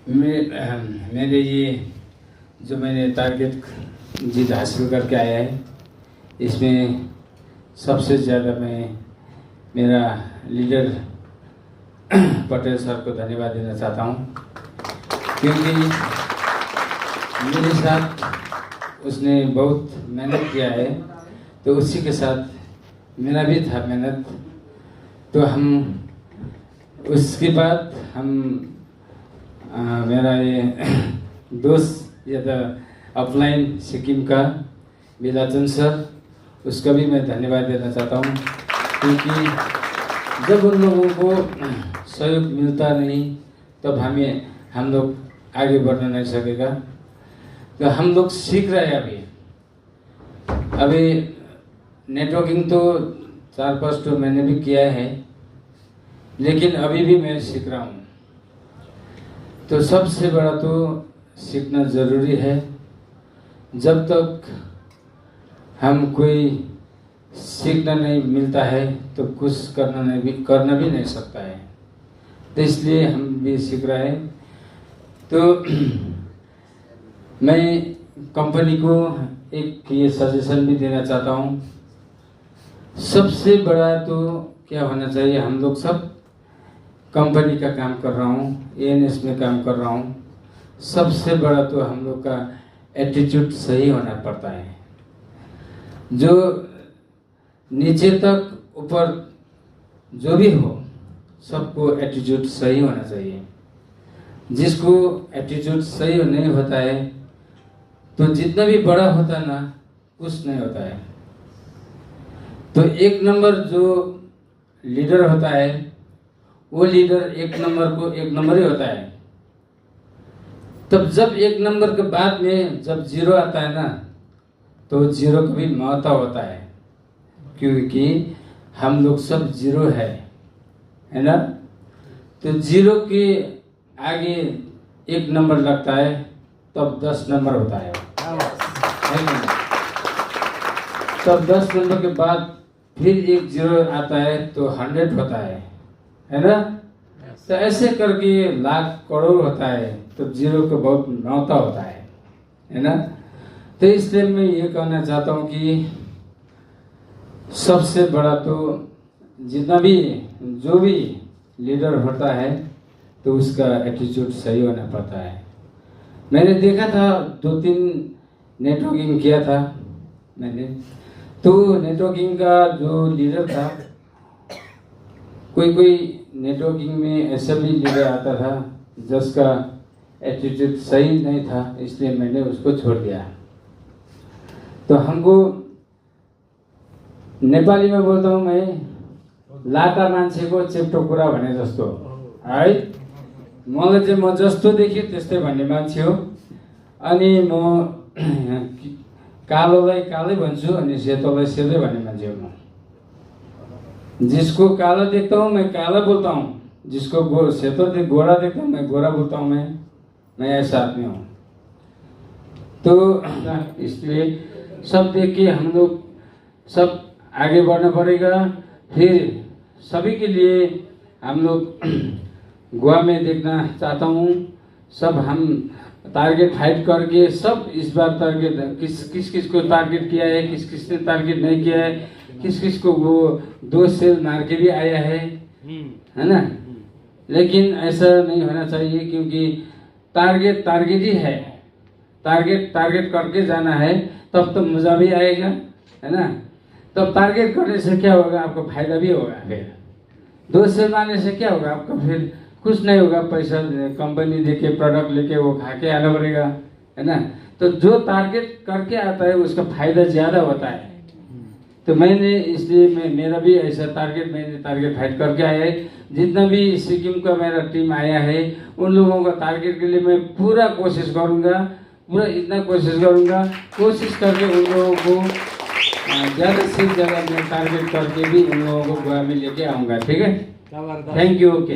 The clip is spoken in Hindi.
मेरे ये जो मैंने टारगेट जीत हासिल करके आया है, इसमें सबसे ज़्यादा मैं मेरा लीडर पटेल सर को धन्यवाद देना चाहता हूँ, क्योंकि मेरे साथ उसने बहुत मेहनत किया है। तो उसी के साथ मेरा भी था मेहनत। तो हम उसके बाद हम मेरा ये दोस्त या तो ऑफलाइन सिक्किम का बिलाचन सर, उसका भी मैं धन्यवाद देना चाहता हूँ, क्योंकि जब उन लोगों को सहयोग मिलता नहीं तब हम लोग आगे बढ़ना नहीं सकेगा। तो हम लोग सीख रहे हैं अभी नेटवर्किंग तो 4-5 तो मैंने भी किया है, लेकिन अभी भी मैं सीख रहा हूँ। तो सबसे बड़ा तो सीखना ज़रूरी है। जब तक हम कोई सीखना नहीं मिलता है तो कुछ करना भी नहीं सकता है। तो इसलिए हम भी सीख रहे हैं। तो मैं कंपनी को एक ये सजेशन भी देना चाहता हूँ। सबसे बड़ा तो क्या होना चाहिए, हम लोग सब कंपनी का काम कर रहा हूँ, एएनएस में काम कर रहा हूँ, सबसे बड़ा तो हम लोग का एटीट्यूड सही होना पड़ता है। जो नीचे तक ऊपर जो भी हो, सबको एटीट्यूड सही होना चाहिए। जिसको एटीट्यूड सही नहीं होता है तो जितना भी बड़ा होता है ना, कुछ नहीं होता है। तो एक नंबर जो लीडर होता है, वो लीडर एक नंबर ही होता है। तब जब एक नंबर के बाद में जब 0 आता है ना, तो 0 का भी महत्व होता है, क्योंकि हम लोग सब 0 है ना। तो 0 के आगे 1 नंबर लगता है, तब 10 नंबर होता है ना? तब 10 नंबर के बाद फिर एक 0 आता है तो 100 होता है ना। तो ऐसे करके लाख करोड़ होता है, तो 0 का बहुत महत्व होता है ना। तो इसलिए मैं ये कहना चाहता हूँ कि सबसे बड़ा तो जितना भी जो भी लीडर होता है तो उसका एटीट्यूड सही होना पड़ता है। मैंने देखा था 2-3 नेटवर्किंग किया था मैंने, तो नेटवर्किंग का जो लीडर था, कोई नेटवर्किंग में ऐसा भी लीडर आता था जिसका एटीट्यूड सही नहीं था, इसलिए मैंने उसको छोड़ दिया। तो हमको नेपाली में बोलता हूँ मैं, लाटा मान्छेको चेप्टो कुरा भने जस्तो है। मलाई चाहिँ म जस्तो देखेँ त्यस्तै भन्ने मान्छे हो। अनि म कालोलाई कालै भन्छु अनि सेतोलाई सेतै भन्ने मान्छे हो म। जिसको काला देखता हूँ मैं काला बोलता हूँ, जिसको गोरा देखता हूँ मैं गोरा बोलता हूँ। मैं ऐसा आदमी हूँ। तो इसलिए सब देख के हम लोग सब आगे बढ़ना पड़ेगा। फिर सभी के लिए हम लोग गोवा में देखना चाहता हूँ। सब हम टारगेट हाइट करके सब इस बार टारगेट किस को टारगेट किया है, किस ने टारगेट नहीं किया है, किस को वो 2 सेल मार के भी आया है ना। लेकिन ऐसा नहीं होना चाहिए, क्योंकि टारगेट ही है। टारगेट करके जाना है, तब तो मजा भी आएगा, है ना। तब टारगेट करने से क्या होगा, आपको फायदा भी होगा। फिर 2 सेल मारने से क्या होगा, आपको फिर कुछ नहीं होगा। पैसा कंपनी देके प्रोडक्ट लेके वो खा के आना पड़ेगा, है ना। तो जो टारगेट करके आता है उसका फायदा ज़्यादा होता है। तो मैंने इसलिए मेरा भी ऐसा मैंने टारगेट फाइट करके आया है। जितना भी सिक्किम का मेरा टीम आया है, उन लोगों का टारगेट के लिए मैं पूरा कोशिश करूँगा, पूरा इतना कोशिश करूँगा, कोशिश करके उन लोगों को ज़्यादा से ज़्यादा मैं टारगेट करके भी उन लोगों को गोवा में लेके आऊँगा। ठीक है, थैंक यू। ओके।